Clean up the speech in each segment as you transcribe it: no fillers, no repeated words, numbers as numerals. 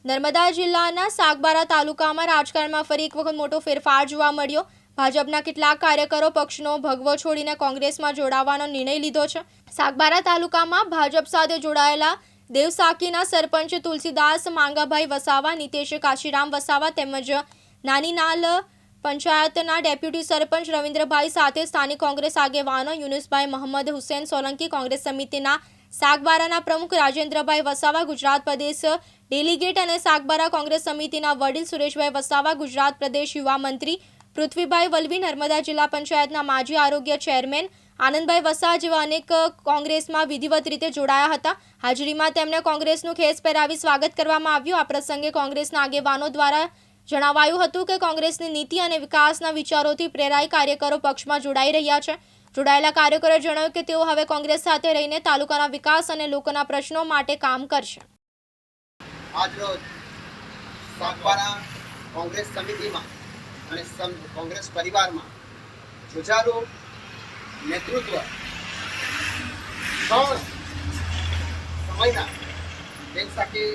નર્મદા જિલ્લાના સાગબારા તાલુકામાં રાજકારણમાં ફરી એક વખત મોટો ફેરફાર જોવા મળ્યો। ભાજપના કેટલાક કાર્યકરો પક્ષનો ભગવો છોડીને કોંગ્રેસમાં જોડાવાનો નિર્ણય લીધો છે। સાગબારા તાલુકામાં ભાજપ સાથે જોડાયેલા દેવસાકીના સરપંચ તુલસીદાસ માંગાભાઈ વસાવા, નીતેશ કાશીરામ વસાવા તેમજ નાનીનાલ પંચાયતના ડેપ્યુટી સરપંચ રવિન્દ્રભાઈ સાથે સ્થાનિક કોંગ્રેસ આગેવાનો યુનુસભાઈ મોહમ્મદ હુસૈન સોલંકી, કોંગ્રેસ સમિતિના સાગબારાના પ્રમુખ રાજેન્દ્રભાઈ વસાવા, ગુજરાત પ્રદેશ ડેલિગેટ અને સાગબારા કોંગ્રેસ સમિતિના વડીલ સુરેશભાઈ વસાવા, ગુજરાત પ્રદેશ યુવા મંત્રી પૃથ્વીભાઈ વલવી, નર્મદા જિલ્લા પંચાયતના માજી આરોગ્ય ચેરમેન આનંદભાઈ વસાવા જેવા અનેક કોંગ્રેસમાં વિધિવત રીતે જોડાયા હતા। હાજરીમાં તેમને કોંગ્રેસનું ખેસ પહેરાવી સ્વાગત કરવામાં આવ્યું। આ પ્રસંગે કોંગ્રેસના આગેવાનો દ્વારા જણાવાયું હતું કે કોંગ્રેસની નીતિ અને વિકાસના વિચારોથી પ્રેરાઈ કાર્યકરો પક્ષમાં જોડાઈ રહ્યા છે। જોડાયેલા કાર્યકરોએ જણાવ્યું કે તેઓ હવે કોંગ્રેસ સાથે રહીને તાલુકાના વિકાસ અને લોકોના પ્રશ્નો માટે કામ કરશે। આજરોજ સાગબારા કોંગ્રેસ સમિતિમાં અને કોંગ્રેસ પરિવારમાં જુજારુ નેતૃત્વ સમયના દેવસાકી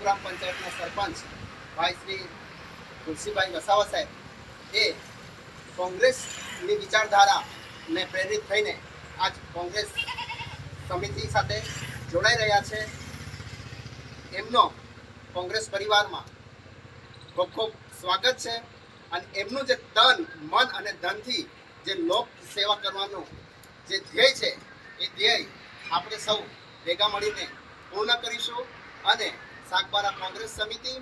ગ્રામ પંચાયતના સરપંચ ભાઈ શ્રી તુલસીભાઈ વસાવા સાહેબ એ કોંગ્રેસની વિચારધારાને પ્રેરિત થઈને આજ કોંગ્રેસ સમિતિ સાથે જોડાઈ રહ્યા છે। એમનો કોંગ્રેસ પરિવારમાં ખૂબ ખૂબ સ્વાગત છે અને એમનું જે તન, મન અને ધનથી જે લોક સેવા કરવાનું જે ધ્યેય છે એ ધ્યેય આપણે સૌ ભેગા મળીને પૂર્ણ કરીશું અને સાગબારા કોંગ્રેસ સમિતિ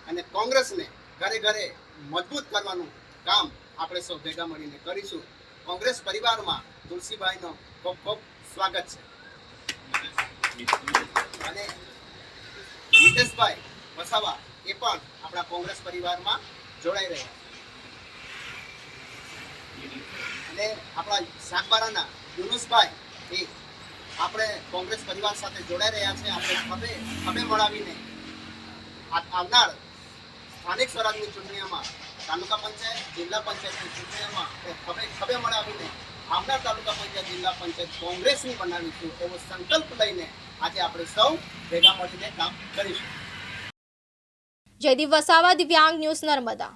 અને કોંગ્રેસને ઘરે ઘરે મજબૂત કરવાનું કામ આપણે સૌ ભેગા મળીને કરીશું। કોંગ્રેસ પરિવારમાં તુલસીભાઈનો ખૂબ ખૂબ સ્વાગત છે અને નીતેશભાઈ વસાવા એ પણ આપણા કોંગ્રેસ પરિવારમાં જોડાઈ રહ્યા અને આપણા સાગબારાના યુનુસભાઈ એ આપણે કોંગ્રેસ પરિવાર સાથે જોડાઈ રહ્યા છે। આપણે ખભે મળાવીને આવનાર સ્થાનિક સ્વરાજની ચૂંટણીઓમાં, તાલુકા પંચાયત, જિલ્લા પંચાયતની ચૂંટણીઓમાં ખભે મળાવીને આવનાર તાલુકા પંચાયત, જિલ્લા પંચાયત કોંગ્રેસની બનાવીશું એવો સંકલ્પ લઈને આજે આપણે સૌ ભેગા મળીને કામ કરીશું। જયદીપ વસાવા, દિવ્યાંગ ન્યૂઝ, નર્મદા।